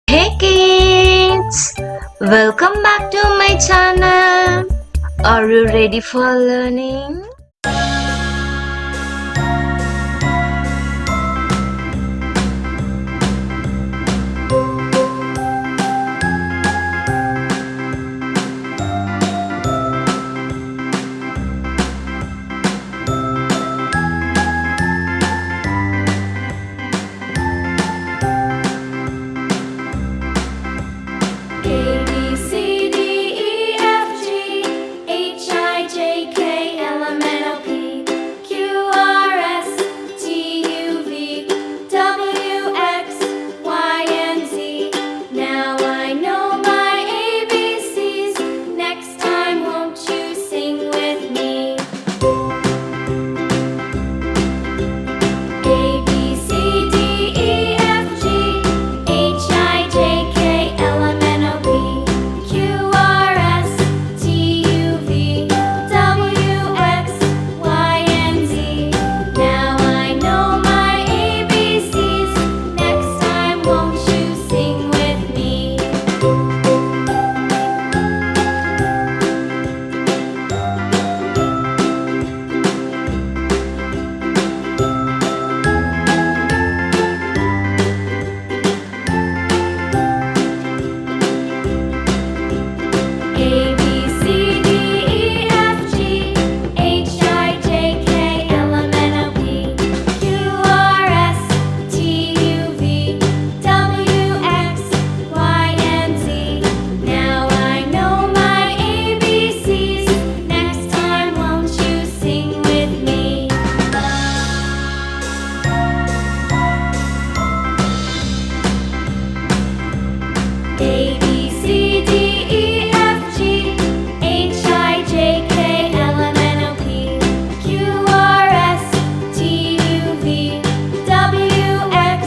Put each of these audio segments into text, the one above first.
Hey kids! Welcome back to my channel. Are you ready for learning? A B C D E F G H I J K L M N O P Q R S T U V W X Y and Z. Now I know my ABCs. Next time, won't you sing with me? A B C D E F G H I J K L M N O P Q R S T U V W X Y and Z. Now I know my ABCs. Next time, won't you sing with me? A B C D E F G H I J K L M N O P Q R S T U V W X Y and Z. Now I know my ABCs. Next time, won't you sing with me? A B C D E F G H I J K L M N O P Q R S T U V W X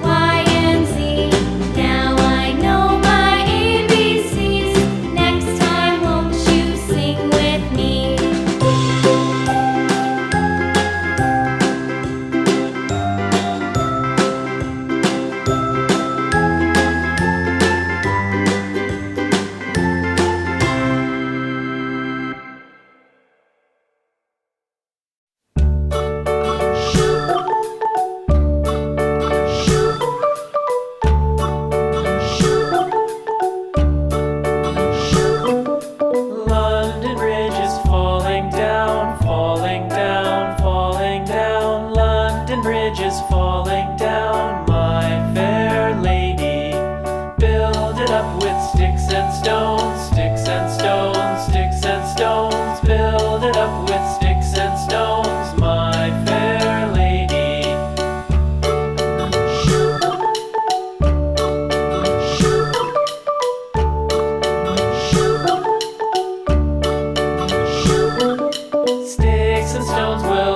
Y and Z. Now I know my ABCs. Next time, won't you sing with me? London Bridge is falling down, falling down, falling down. London Bridge is falling down, my fair lady. Build it up with sticks and stones, sticks and stones, sticks and stones. Build it up with sticks and stones, my fair lady. Sticks and stones will